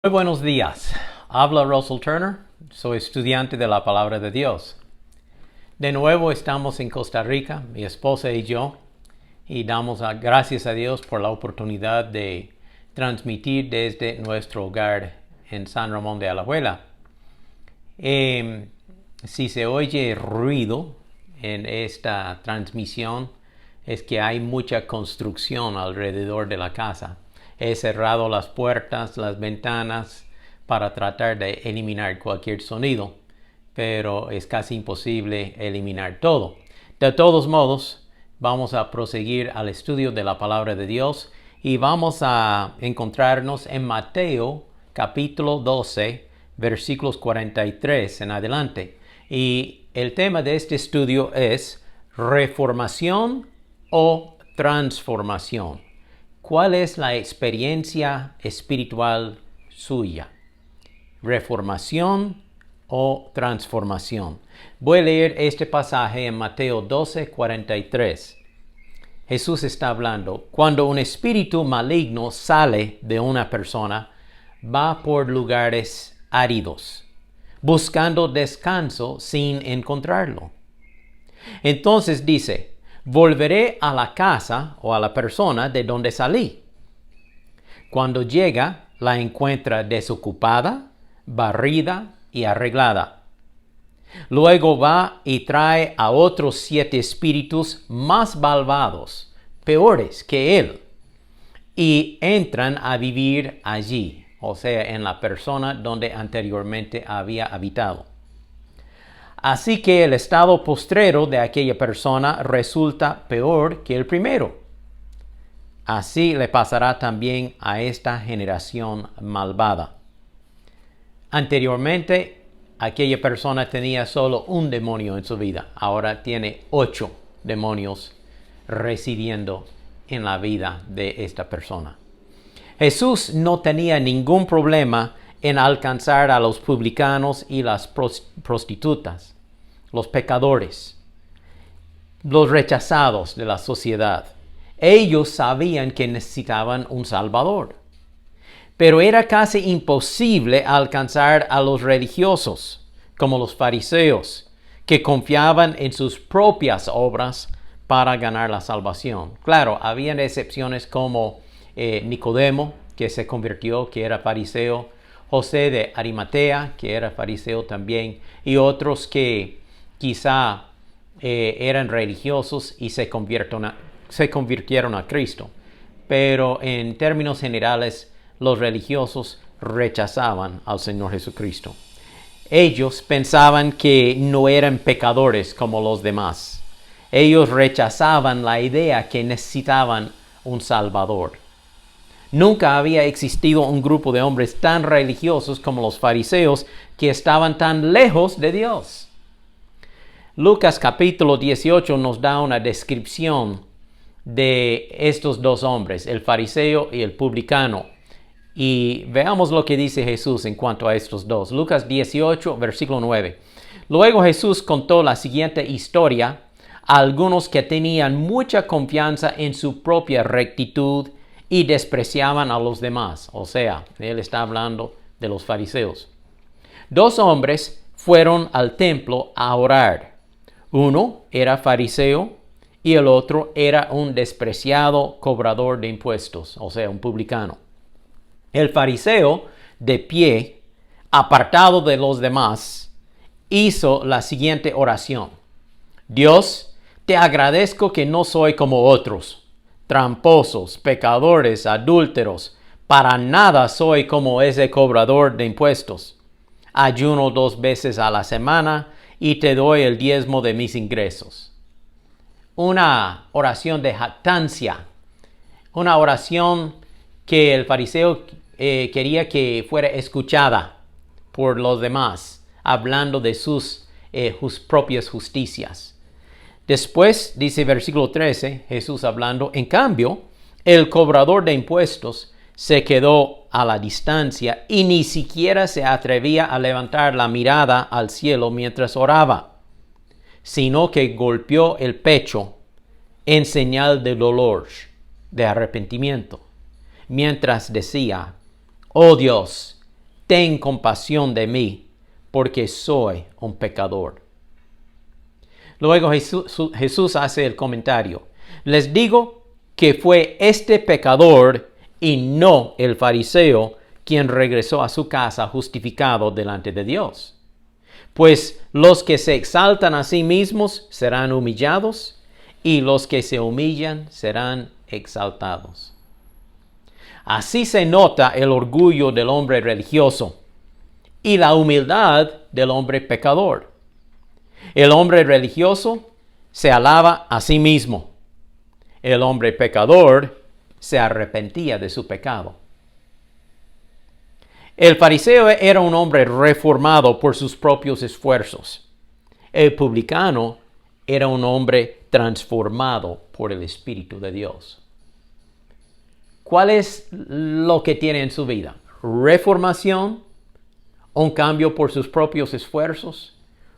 Muy buenos días. Habla Russell Turner. Soy estudiante de la Palabra de Dios. De nuevo estamos en Costa Rica, mi esposa y yo, y damos gracias a Dios por la oportunidad de transmitir desde nuestro hogar en San Ramón de Alajuela. Si se oye ruido en esta transmisión, es que hay mucha construcción alrededor de la casa. He cerrado las puertas, las ventanas para tratar de eliminar cualquier sonido, pero es casi imposible eliminar todo. De todos modos, vamos a proseguir al estudio de la Palabra de Dios y vamos a encontrarnos en Mateo capítulo 12, versículos 43 en adelante. Y el tema de este estudio es reformación o transformación. ¿Cuál es la experiencia espiritual suya? ¿Reformación o transformación? Voy a leer este pasaje en Mateo 12, 43. Jesús está hablando. Cuando un espíritu maligno sale de una persona, va por lugares áridos, buscando descanso sin encontrarlo. Entonces dice: volveré a la casa o a la persona de donde salí. Cuando llega, la encuentra desocupada, barrida y arreglada. Luego va y trae a otros 7 espíritus más malvados, peores que él, y entran a vivir allí, o sea, en la persona donde anteriormente había habitado. Así que el estado postrero de aquella persona resulta peor que el primero. Así le pasará también a esta generación malvada. Anteriormente, aquella persona tenía solo un demonio en su vida. Ahora tiene 8 demonios residiendo en la vida de esta persona. Jesús no tenía ningún problema en alcanzar a los publicanos y las prostitutas, los pecadores, los rechazados de la sociedad. Ellos sabían que necesitaban un Salvador. Pero era casi imposible alcanzar a los religiosos, como los fariseos, que confiaban en sus propias obras para ganar la salvación. Claro, habían excepciones como Nicodemo, que se convirtió, que era fariseo, José de Arimatea, que era fariseo también, y otros que quizá eran religiosos y se convirtieron a Cristo. Pero en términos generales, los religiosos rechazaban al Señor Jesucristo. Ellos pensaban que no eran pecadores como los demás. Ellos rechazaban la idea que necesitaban un Salvador. Nunca había existido un grupo de hombres tan religiosos como los fariseos que estaban tan lejos de Dios. Lucas capítulo 18 nos da una descripción de estos dos hombres, el fariseo y el publicano. Y veamos lo que dice Jesús en cuanto a estos dos. Lucas 18, versículo 9. Luego Jesús contó la siguiente historia a algunos que tenían mucha confianza en su propia rectitud y despreciaban a los demás. O sea, él está hablando de los fariseos. 2 hombres fueron al templo a orar. Uno era fariseo y el otro era un despreciado cobrador de impuestos, o sea, un publicano. El fariseo, de pie, apartado de los demás, hizo la siguiente oración: Dios, te agradezco que no soy como otros, tramposos, pecadores, adúlteros. Para nada soy como ese cobrador de impuestos. Ayuno 2 veces a la semana y te doy el diezmo de mis ingresos. Una oración de jactancia, una oración que el fariseo quería que fuera escuchada por los demás, hablando de sus propias justicias. Después, dice versículo 13, Jesús hablando: en cambio, el cobrador de impuestos se quedó a la distancia y ni siquiera se atrevía a levantar la mirada al cielo mientras oraba, sino que golpeó el pecho en señal de dolor, de arrepentimiento, mientras decía: oh Dios, ten compasión de mí, porque soy un pecador. Luego Jesús hace el comentario. Les digo que fue este pecador y no el fariseo quien regresó a su casa justificado delante de Dios. Pues los que se exaltan a sí mismos serán humillados, y los que se humillan serán exaltados. Así se nota el orgullo del hombre religioso y la humildad del hombre pecador. El hombre religioso se alaba a sí mismo. El hombre pecador se arrepentía de su pecado. El fariseo era un hombre reformado por sus propios esfuerzos. El publicano era un hombre transformado por el Espíritu de Dios. ¿Cuál es lo que tiene en su vida? ¿Reformación? ¿Un cambio por sus propios esfuerzos?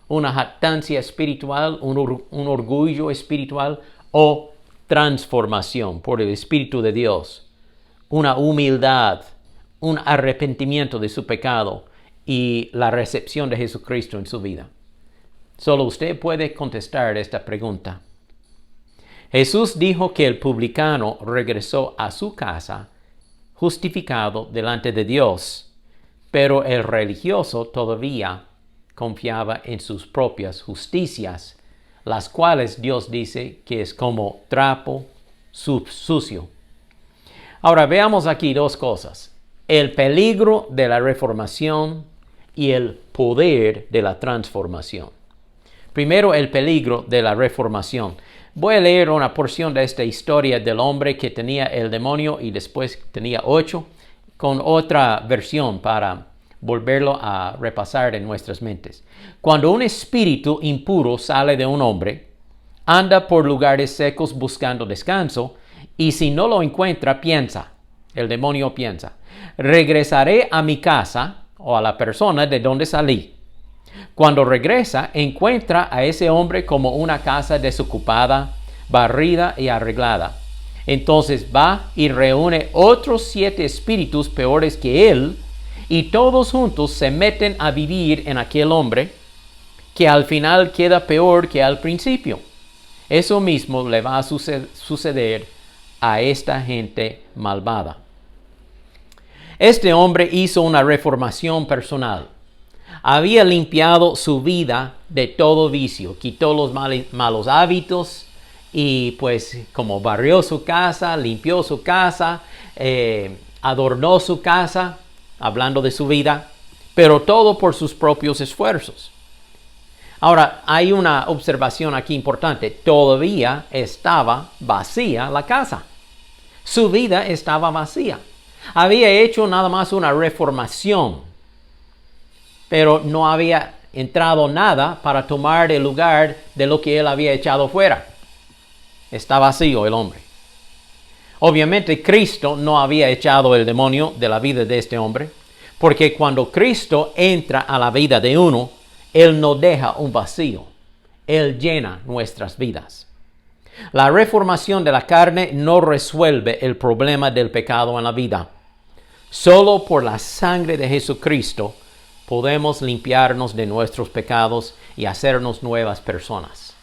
¿Una jactancia espiritual? ¿Un orgullo espiritual? ¿O transformación por el Espíritu de Dios? ¿Una humildad? ¿Un arrepentimiento de su pecado y la recepción de Jesucristo en su vida? Solo usted puede contestar esta pregunta. Jesús dijo que el publicano regresó a su casa justificado delante de Dios, pero el religioso todavía confiaba en sus propias justicias, las cuales Dios dice que es como trapo sucio. Ahora veamos aquí dos cosas: el peligro de la reformación y el poder de la transformación. Primero, el peligro de la reformación. Voy a leer una porción de esta historia del hombre que tenía el demonio y después tenía 8, con otra versión para volverlo a repasar en nuestras mentes. Cuando un espíritu impuro sale de un hombre, anda por lugares secos buscando descanso, y si no lo encuentra, el demonio piensa, regresaré a mi casa o a la persona de donde salí. Cuando regresa, encuentra a ese hombre como una casa desocupada, barrida y arreglada. Entonces va y reúne otros 7 espíritus peores que él, y todos juntos se meten a vivir en aquel hombre, que al final queda peor que al principio. Eso mismo le va a suceder a esta gente malvada. Este hombre hizo una reformación personal. Había limpiado su vida de todo vicio, quitó los malos hábitos y pues como barrió su casa, limpió su casa, adornó su casa, hablando de su vida, pero todo por sus propios esfuerzos. Ahora, hay una observación aquí importante. Todavía estaba vacía la casa. Su vida estaba vacía. Había hecho nada más una reformación, pero no había entrado nada para tomar el lugar de lo que él había echado fuera. Está vacío el hombre. Obviamente Cristo no había echado el demonio de la vida de este hombre, porque cuando Cristo entra a la vida de uno, Él no deja un vacío. Él llena nuestras vidas. La reformación de la carne no resuelve el problema del pecado en la vida. Solo por la sangre de Jesucristo podemos limpiarnos de nuestros pecados y hacernos nuevas personas.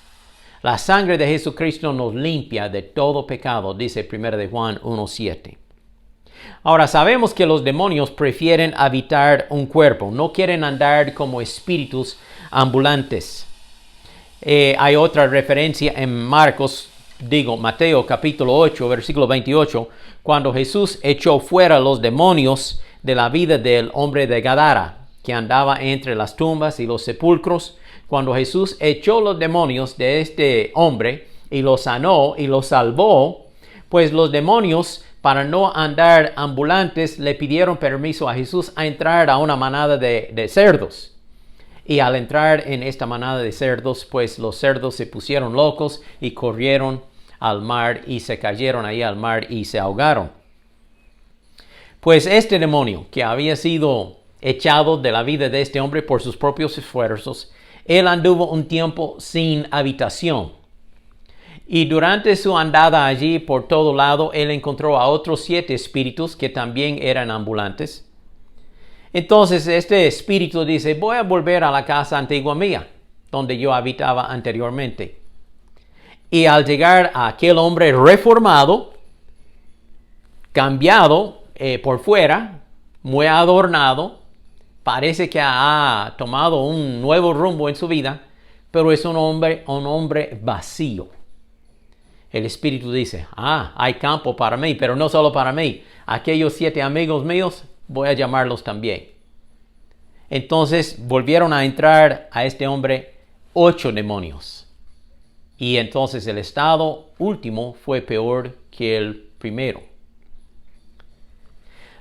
La sangre de Jesucristo nos limpia de todo pecado, dice 1 de Juan 1:7. Ahora, sabemos que los demonios prefieren habitar un cuerpo, no quieren andar como espíritus ambulantes. Hay otra referencia en Mateo capítulo 8, versículo 28, cuando Jesús echó fuera los demonios de la vida del hombre de Gadara, que andaba entre las tumbas y los sepulcros. Cuando Jesús echó los demonios de este hombre y lo sanó y lo salvó, pues los demonios, para no andar ambulantes, le pidieron permiso a Jesús a entrar a una manada de cerdos. Y al entrar en esta manada de cerdos, pues los cerdos se pusieron locos y corrieron al mar y se cayeron ahí al mar y se ahogaron. Pues este demonio que había sido echado de la vida de este hombre por sus propios esfuerzos, él anduvo un tiempo sin habitación. Y durante su andada allí por todo lado, él encontró a otros 7 espíritus que también eran ambulantes. Entonces este espíritu dice, voy a volver a la casa antigua mía, donde yo habitaba anteriormente. Y al llegar a aquel hombre reformado, cambiado por fuera, muy adornado, parece que ha tomado un nuevo rumbo en su vida, pero es un hombre vacío. El espíritu dice, hay campo para mí, pero no solo para mí. Aquellos 7 amigos míos, voy a llamarlos también. Entonces volvieron a entrar a este hombre 8 demonios. Y entonces el estado último fue peor que el primero.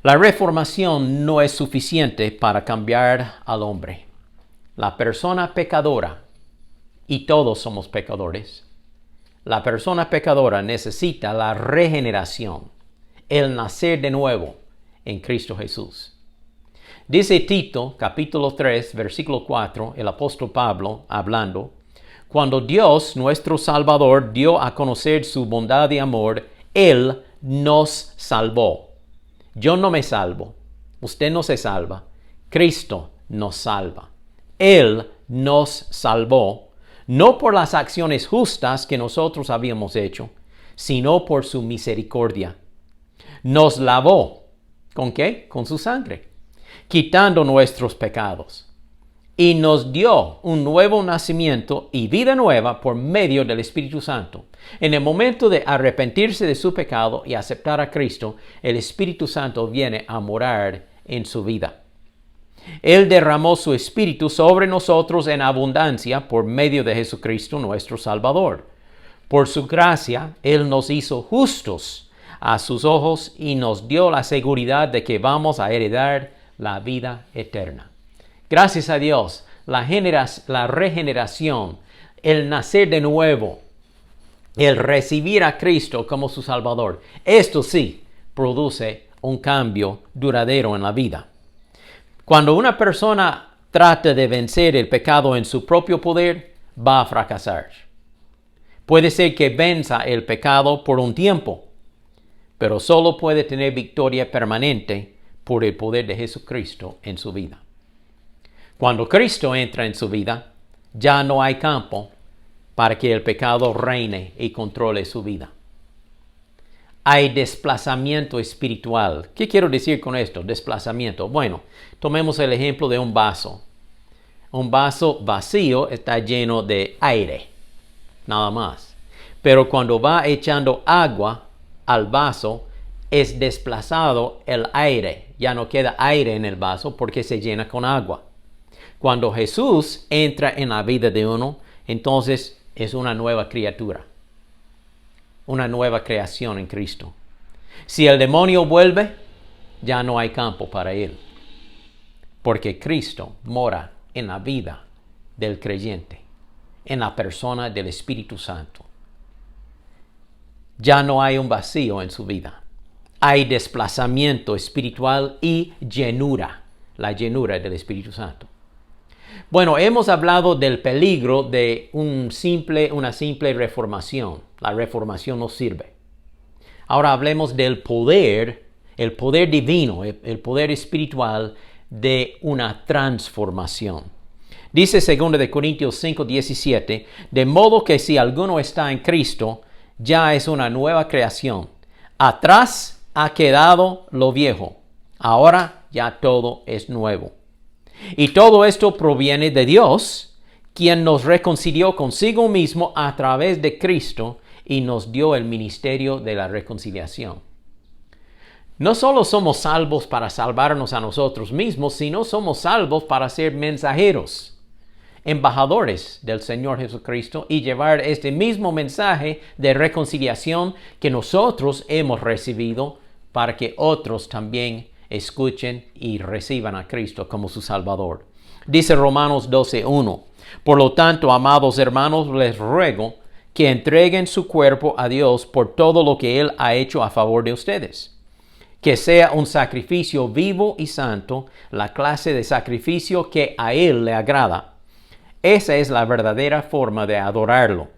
La reformación no es suficiente para cambiar al hombre. La persona pecadora, y todos somos pecadores, la persona pecadora necesita la regeneración, el nacer de nuevo en Cristo Jesús. Dice Tito, capítulo 3, versículo 4, el apóstol Pablo hablando, cuando Dios, nuestro Salvador, dio a conocer su bondad y amor, Él nos salvó. Yo no me salvo, usted no se salva, Cristo nos salva. Él nos salvó, no por las acciones justas que nosotros habíamos hecho, sino por su misericordia. Nos lavó, ¿con qué? Con su sangre, quitando nuestros pecados. Y nos dio un nuevo nacimiento y vida nueva por medio del Espíritu Santo. En el momento de arrepentirse de su pecado y aceptar a Cristo, el Espíritu Santo viene a morar en su vida. Él derramó su Espíritu sobre nosotros en abundancia por medio de Jesucristo nuestro Salvador. Por su gracia, Él nos hizo justos a sus ojos y nos dio la seguridad de que vamos a heredar la vida eterna. Gracias a Dios, la regeneración, el nacer de nuevo, el recibir a Cristo como su Salvador, esto sí produce un cambio duradero en la vida. Cuando una persona trata de vencer el pecado en su propio poder, va a fracasar. Puede ser que venza el pecado por un tiempo, pero solo puede tener victoria permanente por el poder de Jesucristo en su vida. Cuando Cristo entra en su vida, ya no hay campo para que el pecado reine y controle su vida. Hay desplazamiento espiritual. ¿Qué quiero decir con esto? Desplazamiento. Bueno, tomemos el ejemplo de un vaso. Un vaso vacío está lleno de aire, nada más. Pero cuando va echando agua al vaso, es desplazado el aire. Ya no queda aire en el vaso porque se llena con agua. Cuando Jesús entra en la vida de uno, entonces es una nueva criatura, una nueva creación en Cristo. Si el demonio vuelve, ya no hay campo para él, porque Cristo mora en la vida del creyente, en la persona del Espíritu Santo. Ya no hay un vacío en su vida. Hay desplazamiento espiritual y llenura, la llenura del Espíritu Santo. Bueno, hemos hablado del peligro de una simple reformación. La reformación no sirve. Ahora hablemos del poder, el poder divino, el poder espiritual de una transformación. Dice 2 Corintios 5:17, de modo que si alguno está en Cristo, ya es una nueva creación. Atrás ha quedado lo viejo. Ahora ya todo es nuevo. Y todo esto proviene de Dios, quien nos reconcilió consigo mismo a través de Cristo y nos dio el ministerio de la reconciliación. No solo somos salvos para salvarnos a nosotros mismos, sino somos salvos para ser mensajeros, embajadores del Señor Jesucristo y llevar este mismo mensaje de reconciliación que nosotros hemos recibido para que otros también escuchen y reciban a Cristo como su Salvador. Dice Romanos 12:1, por lo tanto, amados hermanos, les ruego que entreguen su cuerpo a Dios por todo lo que Él ha hecho a favor de ustedes. Que sea un sacrificio vivo y santo, la clase de sacrificio que a Él le agrada. Esa es la verdadera forma de adorarlo.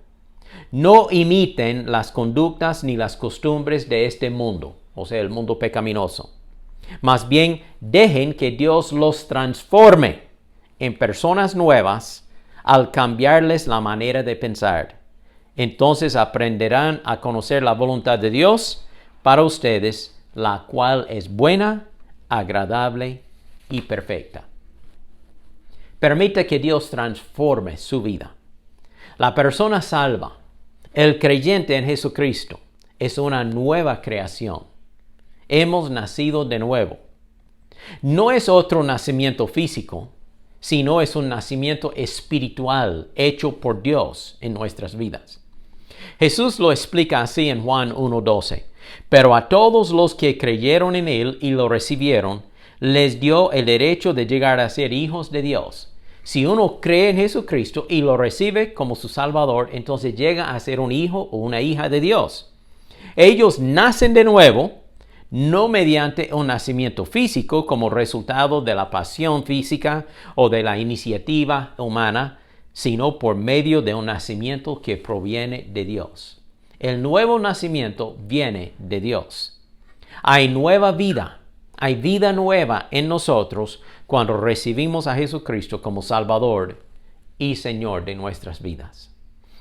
No imiten las conductas ni las costumbres de este mundo, o sea, el mundo pecaminoso. Más bien, dejen que Dios los transforme en personas nuevas al cambiarles la manera de pensar. Entonces aprenderán a conocer la voluntad de Dios para ustedes, la cual es buena, agradable y perfecta. Permita que Dios transforme su vida. La persona salva, el creyente en Jesucristo, es una nueva creación. Hemos nacido de nuevo. No es otro nacimiento físico, sino es un nacimiento espiritual hecho por Dios en nuestras vidas. Jesús lo explica así en Juan 1:12. Pero a todos los que creyeron en Él y lo recibieron, les dio el derecho de llegar a ser hijos de Dios. Si uno cree en Jesucristo y lo recibe como su Salvador, entonces llega a ser un hijo o una hija de Dios. Ellos nacen de nuevo, no mediante un nacimiento físico como resultado de la pasión física o de la iniciativa humana, sino por medio de un nacimiento que proviene de Dios. El nuevo nacimiento viene de Dios. Hay nueva vida, hay vida nueva en nosotros cuando recibimos a Jesucristo como Salvador y Señor de nuestras vidas.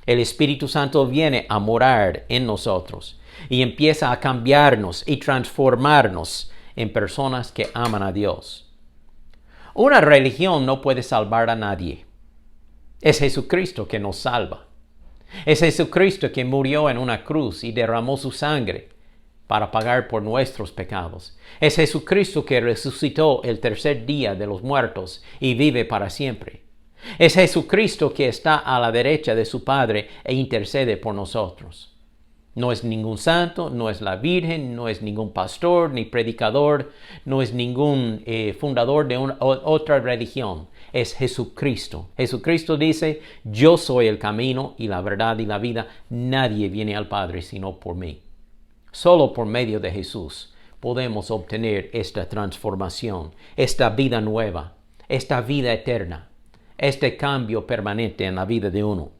El Espíritu Santo viene a morar en nosotros y empieza a cambiarnos y transformarnos en personas que aman a Dios. Una religión no puede salvar a nadie. Es Jesucristo que nos salva. Es Jesucristo que murió en una cruz y derramó su sangre para pagar por nuestros pecados. Es Jesucristo que resucitó el tercer día de los muertos y vive para siempre. Es Jesucristo que está a la derecha de su Padre e intercede por nosotros. No es ningún santo, no es la Virgen, no es ningún pastor ni predicador, no es ningún fundador de otra religión. Es Jesucristo. Jesucristo dice, yo soy el camino y la verdad y la vida. Nadie viene al Padre sino por mí. Solo por medio de Jesús podemos obtener esta transformación, esta vida nueva, esta vida eterna, este cambio permanente en la vida de uno.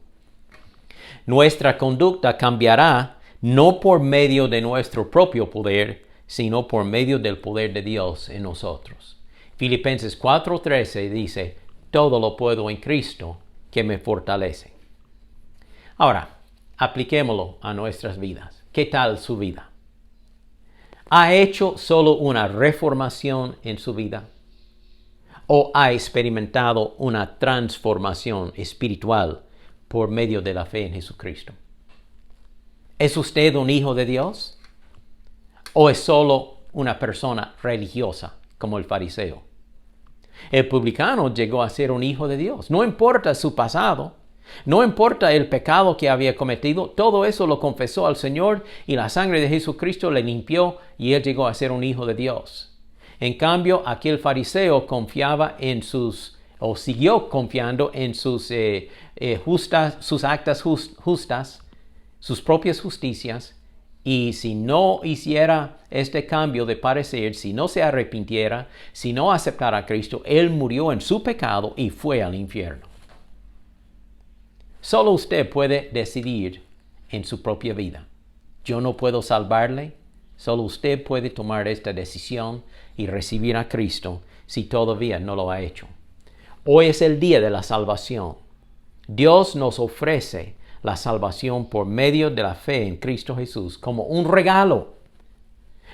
Nuestra conducta cambiará no por medio de nuestro propio poder, sino por medio del poder de Dios en nosotros. Filipenses 4:13 dice, todo lo puedo en Cristo que me fortalece. Ahora, apliquémoslo a nuestras vidas. ¿Qué tal su vida? ¿Ha hecho solo una reformación en su vida? ¿O ha experimentado una transformación espiritual por medio de la fe en Jesucristo? ¿Es usted un hijo de Dios? ¿O es solo una persona religiosa como el fariseo? El publicano llegó a ser un hijo de Dios. No importa su pasado, no importa el pecado que había cometido, todo eso lo confesó al Señor y la sangre de Jesucristo le limpió y él llegó a ser un hijo de Dios. En cambio, aquel fariseo confiaba en siguió confiando en sus actas justas, sus propias justicias, y si no hiciera este cambio de parecer, si no se arrepintiera, si no aceptara a Cristo, él murió en su pecado y fue al infierno. Solo usted puede decidir en su propia vida. Yo no puedo salvarle, solo usted puede tomar esta decisión y recibir a Cristo si todavía no lo ha hecho. Hoy es el día de la salvación. Dios nos ofrece la salvación por medio de la fe en Cristo Jesús como un regalo.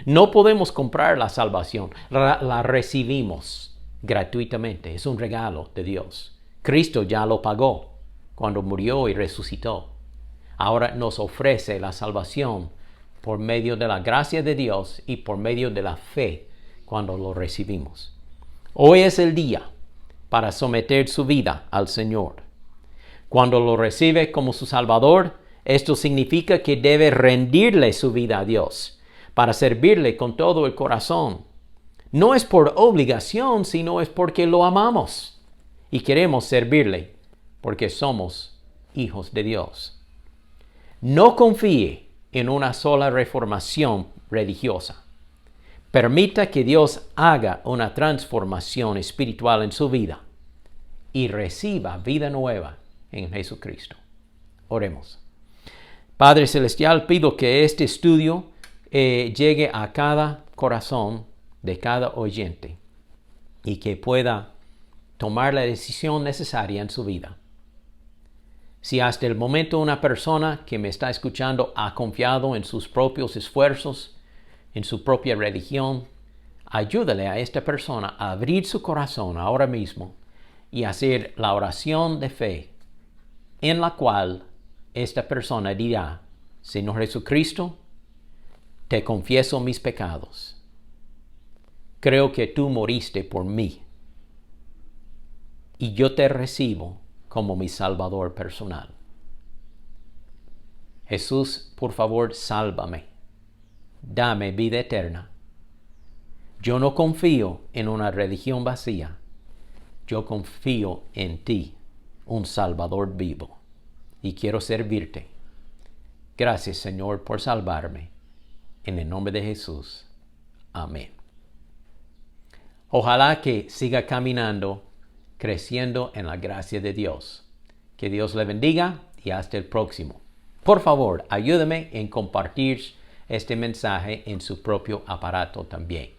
No podemos comprar la salvación, la recibimos gratuitamente. Es un regalo de Dios. Cristo ya lo pagó cuando murió y resucitó. Ahora nos ofrece la salvación por medio de la gracia de Dios y por medio de la fe cuando lo recibimos. Hoy es el día para someter su vida al Señor. Cuando lo recibe como su Salvador, esto significa que debe rendirle su vida a Dios para servirle con todo el corazón. No es por obligación, sino es porque lo amamos y queremos servirle porque somos hijos de Dios. No confíe en una sola reformación religiosa. Permita que Dios haga una transformación espiritual en su vida y reciba vida nueva en Jesucristo. Oremos. Padre Celestial, pido que este estudio llegue a cada corazón de cada oyente y que pueda tomar la decisión necesaria en su vida. Si hasta el momento una persona que me está escuchando ha confiado en sus propios esfuerzos, en su propia religión, ayúdale a esta persona a abrir su corazón ahora mismo y hacer la oración de fe en la cual esta persona dirá: Señor Jesucristo, te confieso mis pecados. Creo que tú moriste por mí y yo te recibo como mi Salvador personal. Jesús, por favor, sálvame. Dame vida eterna. Yo no confío en una religión vacía. Yo confío en ti, un Salvador vivo, y quiero servirte. Gracias, Señor, por salvarme. En el nombre de Jesús. Amén. Ojalá que siga caminando, creciendo en la gracia de Dios. Que Dios le bendiga y hasta el próximo. Por favor, ayúdame en compartir este mensaje en su propio aparato también.